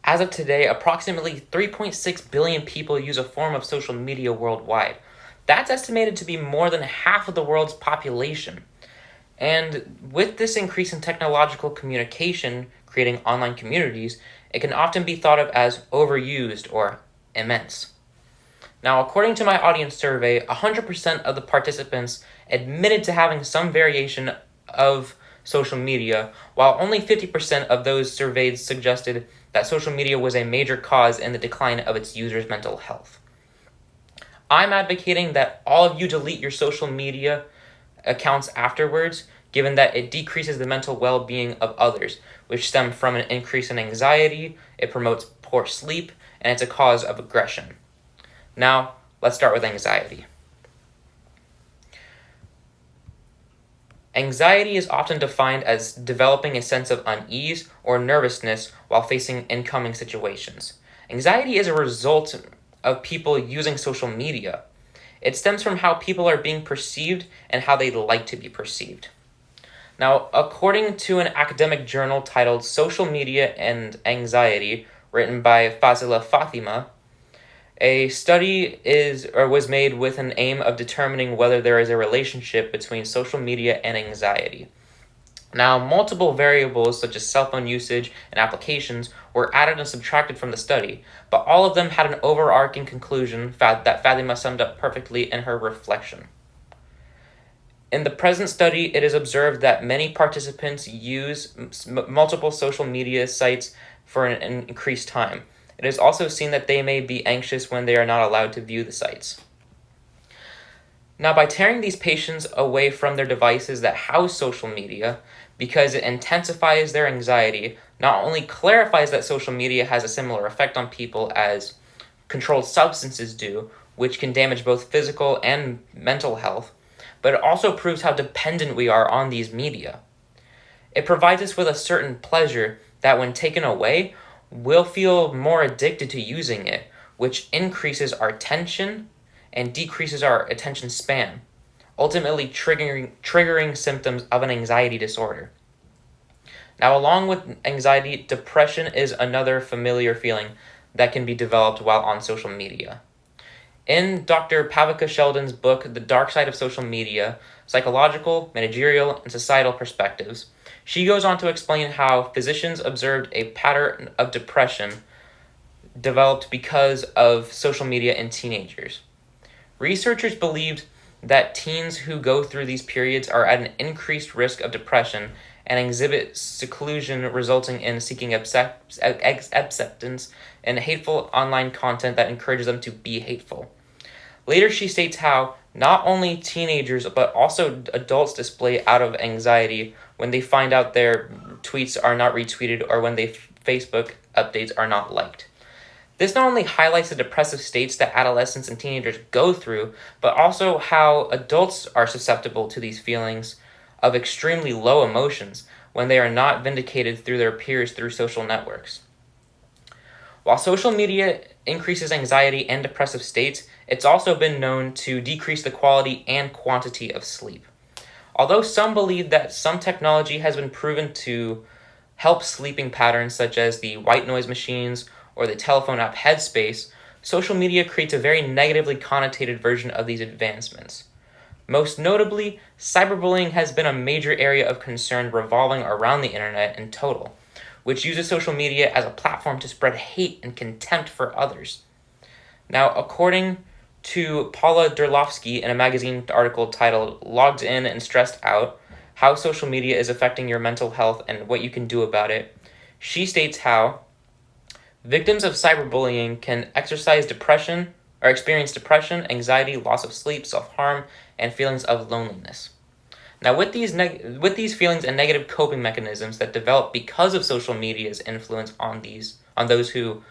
As of today, approximately 3.6 billion people use a form of social media worldwide. That's estimated to be more than half of the world's population. And with this increase in technological communication, creating online communities, it can often be thought of as overused or immense. Now, according to my audience survey, 100% of the participants admitted to having some variation of social media, while only 50% of those surveyed suggested that social media was a major cause in the decline of its users' mental health. I'm advocating that all of you delete your social media accounts afterwards, given that it decreases the mental well-being of others, which stem from an increase in anxiety, it promotes poor sleep, and it's a cause of aggression. Now, let's start with anxiety. Anxiety is often defined as developing a sense of unease or nervousness while facing incoming situations. Anxiety is a result of people using social media. It stems from how people are being perceived and how they like to be perceived. Now, according to an academic journal titled Social Media and Anxiety, written by Fazila Fatima, a study was made with an aim of determining whether there is a relationship between social media and anxiety. Now, multiple variables such as cell phone usage and applications were added and subtracted from the study, but all of them had an overarching conclusion that Fatima summed up perfectly in her reflection. In the present study, it is observed that many participants use multiple social media sites for an increased time. It is also seen that they may be anxious when they are not allowed to view the sites. Now, by tearing these patients away from their devices that house social media, because it intensifies their anxiety, not only clarifies that social media has a similar effect on people as controlled substances do, which can damage both physical and mental health, but it also proves how dependent we are on these media. It provides us with a certain pleasure that, when taken away, we'll feel more addicted to using it, which increases our tension and decreases our attention span, ultimately triggering symptoms of an anxiety disorder. Now, along with anxiety, depression is another familiar feeling that can be developed while on social media. In Dr. Pavika Sheldon's book, The Dark Side of Social Media, Psychological, Managerial, and Societal Perspectives, she goes on to explain how physicians observed a pattern of depression developed because of social media in teenagers. Researchers believed that teens who go through these periods are at an increased risk of depression and exhibit seclusion, resulting in seeking acceptance and hateful online content that encourages them to be hateful. Later, she states how not only teenagers but also adults display out of anxiety when they find out their tweets are not retweeted or when their Facebook updates are not liked. This not only highlights the depressive states that adolescents and teenagers go through, but also how adults are susceptible to these feelings of extremely low emotions when they are not vindicated through their peers through social networks. While social media increases anxiety and depressive states, it's also been known to decrease the quality and quantity of sleep. Although some believe that some technology has been proven to help sleeping patterns, such as the white noise machines or the telephone app Headspace, social media creates a very negatively connotated version of these advancements. Most notably, cyberbullying has been a major area of concern revolving around the internet in total, which uses social media as a platform to spread hate and contempt for others. Now, according to Paula Durlovsky in a magazine article titled Logged In and Stressed Out, How Social Media is Affecting Your Mental Health and What You Can Do About It, she states how victims of cyberbullying can experience depression, anxiety, loss of sleep, self-harm, and feelings of loneliness. Now, with these feelings and negative coping mechanisms that develop because of social media's influence on those who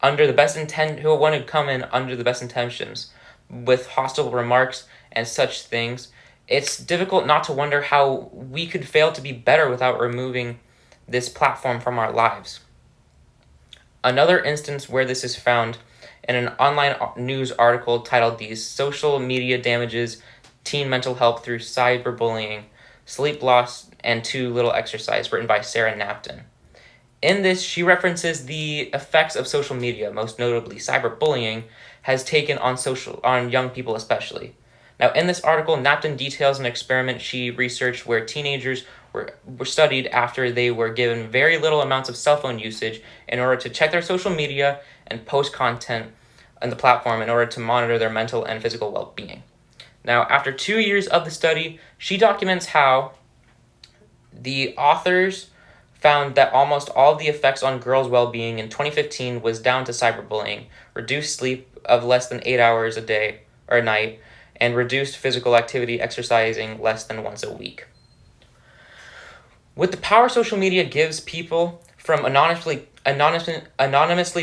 want to come in under the best intentions, with hostile remarks and such things, it's difficult not to wonder how we could fail to be better without removing this platform from our lives. Another instance where this is found in an online news article titled "These Social Media Damages Teen Mental Health Through Cyberbullying, Sleep Loss, and Too Little Exercise," written by Sarah Napton. In this, she references the effects of social media, most notably cyberbullying, has taken on young people especially. Now, in this article, Napton details an experiment she researched where teenagers were studied after they were given very little amounts of cell phone usage in order to check their social media and post content on the platform in order to monitor their mental and physical well-being. Now, after 2 years of the study, she documents how the authors found that almost all of the effects on girls' well-being in 2015 was down to cyberbullying, reduced sleep of less than 8 hours a day or a night, and reduced physical activity, exercising less than once a week. With the power social media gives people, from anonymously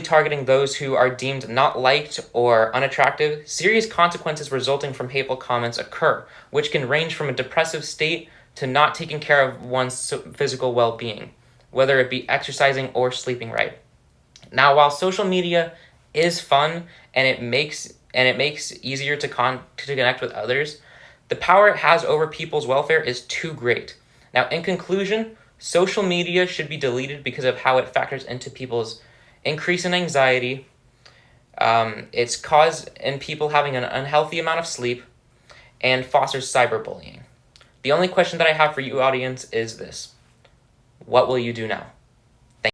targeting those who are deemed not liked or unattractive, serious consequences resulting from hateful comments occur, which can range from a depressive state to not taking care of one's physical well-being, whether it be exercising or sleeping right. Now, while social media is fun and it makes easier to connect with others, the power it has over people's welfare is too great. Now, in conclusion, social media should be deleted because of how it factors into people's increase in anxiety, its cause in people having an unhealthy amount of sleep, and fosters cyberbullying. The only question that I have for you, audience, is this: what will you do now?